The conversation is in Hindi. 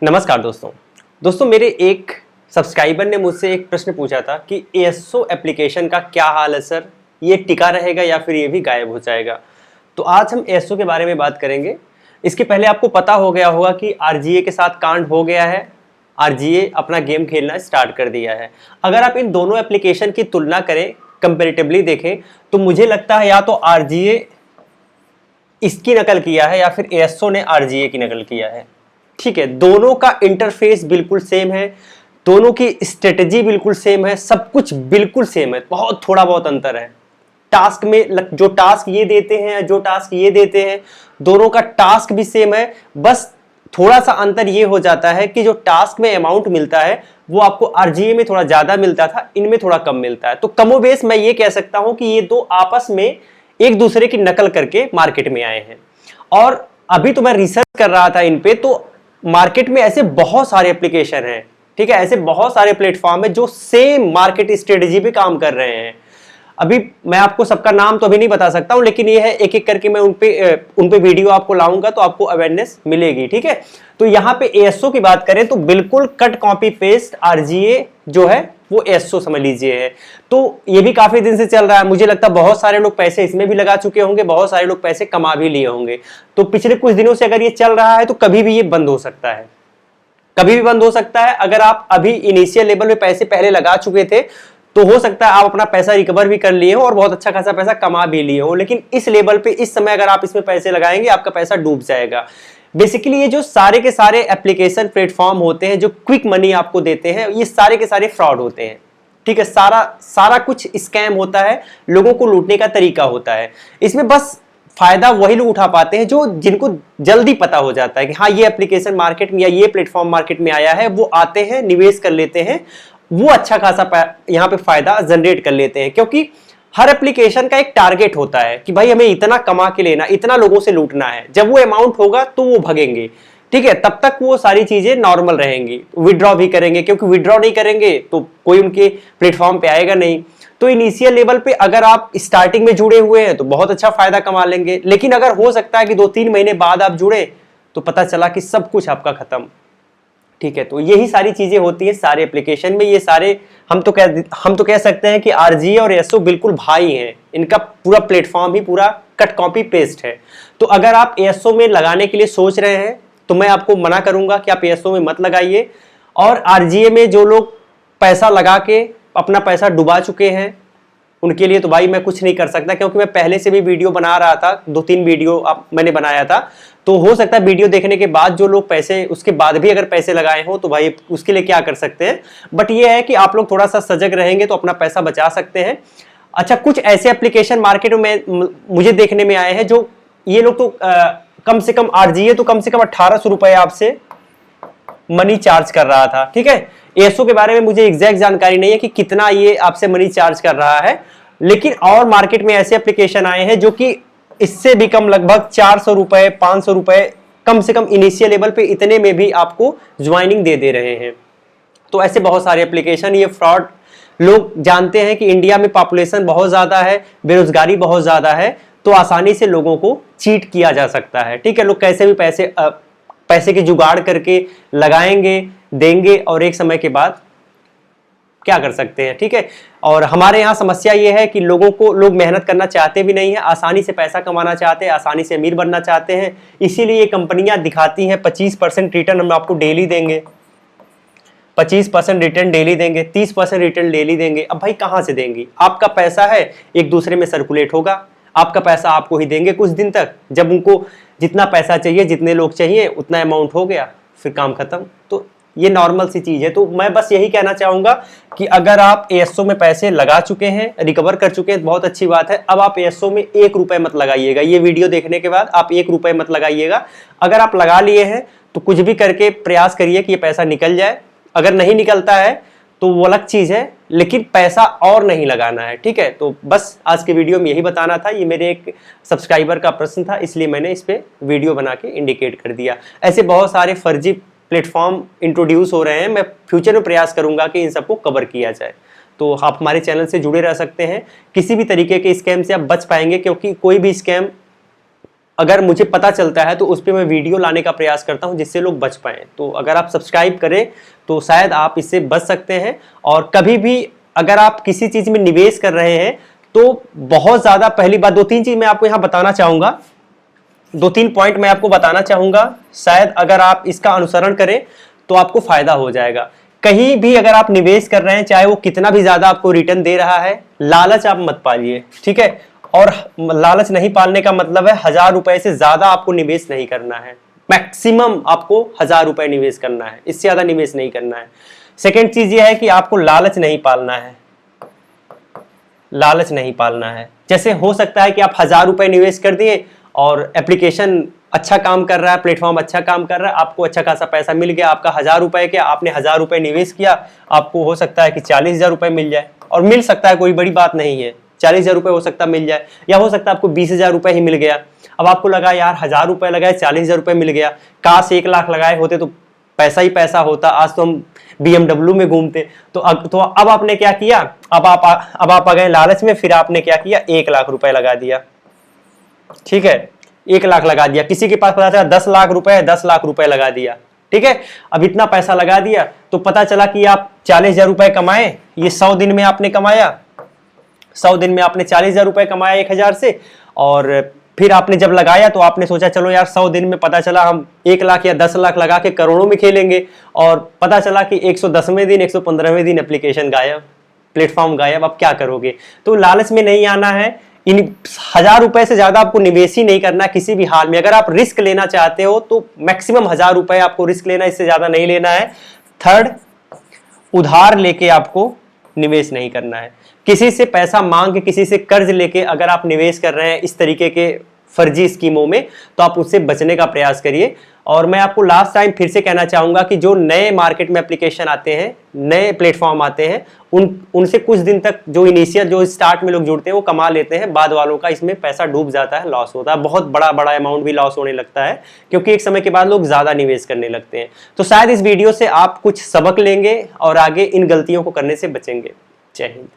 नमस्कार दोस्तों मेरे एक सब्सक्राइबर ने मुझसे एक प्रश्न पूछा था कि एएसओ एप्लीकेशन का क्या हाल है सर, ये टिका रहेगा या फिर ये भी गायब हो जाएगा। तो आज हम एएसओ के बारे में बात करेंगे। इसके पहले आपको पता हो गया होगा कि आरजीए के साथ कांड हो गया है। आरजीए अपना गेम खेलना स्टार्ट कर दिया है। अगर आप इन दोनों एप्लीकेशन की तुलना करें, कंपेरेटिवली देखें, तो मुझे लगता है या तो आरजीए इसकी नकल किया है या फिर एएसओ ने आरजीए की नकल किया है। ठीक है, दोनों का इंटरफेस बिल्कुल सेम है, दोनों की स्ट्रेटजी बिल्कुल सेम है, सब कुछ बिल्कुल सेम है, बहुत थोड़ा बहुत अंतर है। टास्क में जो टास्क ये देते हैं, जो टास्क ये देते हैं, दोनों का टास्क भी सेम है। बस थोड़ा सा अंतर ये हो जाता है कि जो टास्क में अमाउंट मिलता है वो आपको आरजीए में थोड़ा ज्यादा मिलता था, इनमें थोड़ा कम मिलता है। तो कमोबेश मैं ये कह सकता हूं कि ये दो आपस में एक दूसरे की नकल करके मार्केट में आए हैं। और अभी तो मैं रिसर्च कर रहा था इन पे, तो मार्केट में ऐसे बहुत सारे एप्लीकेशन हैं, ठीक है, ऐसे बहुत सारे प्लेटफॉर्म है जो सेम मार्केट स्ट्रेटजी पे काम कर रहे हैं। अभी मैं आपको सबका नाम तो अभी नहीं बता सकता हूं, लेकिन ये है एक एक करके मैं उन पे वीडियो आपको लाऊंगा तो आपको अवेयरनेस मिलेगी। ठीक है, तो यहाँ पे एएसओ की बात करें तो बिल्कुल कट कॉपी पेस्ट आरजीए जो है वो एएसओ समझ लीजिए है। तो ये भी काफी दिन से चल रहा है, मुझे लगता है बहुत सारे लोग पैसे इसमें भी लगा चुके होंगे, बहुत सारे लोग पैसे कमा भी लिए होंगे। तो पिछले कुछ दिनों से अगर ये चल रहा है तो कभी भी ये बंद हो सकता है, कभी भी बंद हो सकता है। अगर आप अभी इनिशियल लेवल में पैसे पहले लगा चुके थे तो हो सकता है आप अपना पैसा रिकवर भी कर लिए हो और बहुत अच्छा खासा पैसा कमा भी लिए हो, लेकिन इस लेवल पे इस समय अगर आप इसमें पैसे लगाएंगे आपका पैसा डूब जाएगा। बेसिकली ये जो सारे के सारे एप्लीकेशन प्लेटफॉर्म होते हैं जो क्विक मनी आपको देते हैं, ये सारे के सारे फ्रॉड होते हैं। ठीक है, सारा कुछ स्कैम होता है, लोगों को लूटने का तरीका होता है। इसमें बस फायदा वही लोग उठा पाते हैं जो जिनको जल्दी पता हो जाता है कि हाँ ये एप्लीकेशन मार्केट में या ये प्लेटफॉर्म मार्केट में आया है, वो आते हैं, निवेश कर लेते हैं, वो अच्छा खासा यहाँ पे फायदा जनरेट कर लेते हैं। क्योंकि हर एप्लीकेशन का एक टारगेट होता है कि भाई हमें इतना कमा के लेना, इतना लोगों से लूटना है। जब वो अमाउंट होगा तो वो भगेंगे, ठीक है, तब तक वो सारी चीजें नॉर्मल रहेंगी। विड्रॉ भी करेंगे, क्योंकि विड्रॉ नहीं करेंगे तो कोई उनके प्लेटफॉर्म पे आएगा नहीं। तो इनिशियल लेवल पे अगर आप स्टार्टिंग में जुड़े हुए हैं तो बहुत अच्छा फायदा कमा लेंगे, लेकिन अगर हो सकता है कि 2-3 महीने बाद आप जुड़े तो पता चला कि सब कुछ आपका खत्म। ठीक है, तो यही सारी चीजें होती है सारे एप्लीकेशन में। ये सारे हम तो कह सकते हैं कि आरजीए और एएसओ बिल्कुल भाई हैं, इनका पूरा प्लेटफॉर्म ही पूरा कट कॉपी पेस्ट है। तो अगर आप एएसओ में लगाने के लिए सोच रहे हैं तो मैं आपको मना करूंगा कि आप एएसओ में मत लगाइए। और आरजीए में जो लोग पैसा लगा के अपना पैसा डुबा चुके हैं उनके लिए तो भाई मैं कुछ नहीं कर सकता, क्योंकि मैं पहले से भी वीडियो बना रहा था, 2-3 वीडियो मैंने बनाया था। तो हो सकता है वीडियो देखने के बाद जो लोग पैसे उसके बाद भी अगर पैसे लगाए हो तो भाई उसके लिए क्या कर सकते हैं। बट ये है कि आप लोग थोड़ा सा सजग रहेंगे तो अपना पैसा बचा सकते हैं। अच्छा, कुछ ऐसे एप्लीकेशन मार्केट में मुझे देखने में आए हैं जो ये लोग तो कम से कम आरजीए तो कम से कम 1800 रुपए आपसे मनी चार्ज कर रहा था। ठीक है, एएसओ के बारे में मुझे एग्जैक्ट जानकारी नहीं है कि कितना ये आपसे मनी चार्ज कर रहा है, लेकिन और मार्केट में ऐसे एप्लीकेशन आए हैं जो कि इससे भी कम, लगभग 400 रुपए 500 रुपए कम से कम इनिशियल लेवल पे इतने में भी आपको ज्वाइनिंग दे रहे हैं। तो ऐसे बहुत सारे एप्लीकेशन, ये फ्रॉड लोग जानते हैं कि इंडिया में पॉपुलेशन बहुत ज्यादा है, बेरोजगारी बहुत ज्यादा है, तो आसानी से लोगों को चीट किया जा सकता है। ठीक है, लोग कैसे भी पैसे के जुगाड़ करके लगाएंगे, देंगे और एक समय के बाद क्या कर सकते हैं। ठीक है, और हमारे यहाँ समस्या ये है कि लोग मेहनत करना चाहते भी नहीं है, आसानी से पैसा कमाना चाहते हैं, आसानी से अमीर बनना चाहते हैं। इसीलिए ये कंपनियां दिखाती हैं 25% रिटर्न हम आपको डेली देंगे, 25% रिटर्न डेली देंगे, 30% रिटर्न डेली देंगे। अब भाई कहाँ से देंगी? आपका पैसा है, एक दूसरे में सर्कुलेट होगा, आपका पैसा आपको ही देंगे कुछ दिन तक। जब उनको जितना पैसा चाहिए, जितने लोग चाहिए, उतना अमाउंट हो गया, फिर काम खत्म। तो ये नॉर्मल सी चीज है। तो मैं बस यही कहना चाहूंगा कि अगर आप एएसओ में पैसे लगा चुके हैं, रिकवर कर चुके हैं, बहुत अच्छी बात है। अब आप एएसओ में 1 रुपए मत लगाइएगा। ये वीडियो देखने के बाद आप 1 रुपए मत लगाइएगा। अगर आप लगा लिए हैं तो कुछ भी करके प्रयास करिए कि ये पैसा निकल जाए। अगर नहीं निकलता है तो वो अलग चीज है, लेकिन पैसा और नहीं लगाना है। ठीक है, तो बस आज के वीडियो में यही बताना था। ये मेरे एक सब्सक्राइबर का प्रश्न था, इसलिए मैंने इस पे वीडियो बना के इंडिकेट कर दिया। ऐसे बहुत सारे फर्जी प्लेटफॉर्म इंट्रोड्यूस हो रहे हैं, मैं फ्यूचर में प्रयास करूंगा कि इन सबको कवर किया जाए। तो आप हमारे चैनल से जुड़े रह सकते हैं, किसी भी तरीके के स्कैम से आप बच पाएंगे, क्योंकि कोई भी स्कैम अगर मुझे पता चलता है तो उस पर मैं वीडियो लाने का प्रयास करता हूं जिससे लोग बच पाएँ। तो अगर आप सब्सक्राइब करें तो शायद आप इससे बच सकते हैं। और कभी भी अगर आप किसी चीज़ में निवेश कर रहे हैं तो बहुत ज़्यादा, पहली बात 2-3 चीज़ मैं आपको यहाँ बताना चाहूँगा, 2-3 पॉइंट मैं आपको बताना चाहूँगा, शायद अगर आप इसका अनुसरण करें तो आपको फ़ायदा हो जाएगा। कहीं भी अगर आप निवेश कर रहे हैं, चाहे वो कितना भी ज़्यादा आपको रिटर्न दे रहा है, लालच आप मत पालिए, ठीक है। और लालच नहीं पालने का मतलब है 1000 रुपए से ज़्यादा आपको निवेश नहीं करना है। मैक्सिमम आपको 1000 रुपए निवेश करना है, इससे ज़्यादा निवेश नहीं करना है। सेकेंड चीज़ ये है कि आपको लालच नहीं पालना है, लालच नहीं पालना है। जैसे हो सकता है कि आप 1000 रुपए निवेश कर दिए और एप्लीकेशन अच्छा काम कर रहा है, प्लेटफॉर्म अच्छा काम कर रहा है, आपको अच्छा खासा पैसा मिल गया, आपका 1000 रुपए के आपने 1000 रुपए निवेश किया, आपको हो सकता है कि 40,000 रुपए मिल जाए। और मिल सकता है, कोई बड़ी बात नहीं है, 40,000 रुपए हो सकता है मिल जाए, या हो सकता है आपको 20,000 रुपए ही मिल गया। अब आपको लगा यार 1000 रुपए लगाए 40,000 रुपए मिल गया, काश 1 लाख लगाए होते तो पैसा ही पैसा होता, आज तो हम BMW में घूमते। तो अब आपने क्या किया, अब आप आ गए लालच में, फिर आपने क्या किया, 1 लाख रुपए लगा दिया, ठीक है, 1 लाख लगा दिया। किसी के पास पता चला 10 लाख रुपए, 10 लाख रुपए लगा दिया, ठीक है। अब इतना पैसा लगा दिया तो पता चला कि आप 40,000 रुपए कमाए, ये 100 दिन में आपने कमाया, 100 दिन में आपने 40,000 रुपए कमाया 1000 से। और फिर आपने जब लगाया तो आपने सोचा चलो यार 100 दिन में पता चला हम 1 लाख या 10 लाख लगा के करोड़ों में खेलेंगे, और पता चला कि 110वें दिन 115वें दिन एप्लीकेशन गायब, प्लेटफॉर्म गायब। अब क्या करोगे? तो लालच में नहीं आना है। इन 1000 रुपए से ज्यादा आपको निवेश ही नहीं करना किसी भी हाल में। अगर आप रिस्क लेना चाहते हो तो मैक्सिमम 1000 रुपए आपको रिस्क लेना, इससे ज्यादा नहीं लेना है। थर्ड, उधार लेके आपको निवेश नहीं करना है। किसी से पैसा मांग के, किसी से कर्ज लेके अगर आप निवेश कर रहे हैं इस तरीके के फर्जी स्कीमों में, तो आप उससे बचने का प्रयास करिए। और मैं आपको लास्ट टाइम फिर से कहना चाहूंगा कि जो नए मार्केट में एप्लीकेशन आते हैं, नए प्लेटफॉर्म आते हैं, उनसे कुछ दिन तक जो इनिशियल, जो स्टार्ट में लोग जुड़ते हैं वो कमा लेते हैं, बाद वालों का इसमें पैसा डूब जाता है, लॉस होता है, बहुत बड़ा बड़ा अमाउंट भी लॉस होने लगता है, क्योंकि एक समय के बाद लोग ज्यादा निवेश करने लगते हैं। तो शायद इस वीडियो से आप कुछ सबक लेंगे और आगे इन गलतियों को करने से बचेंगे। जय हिंद।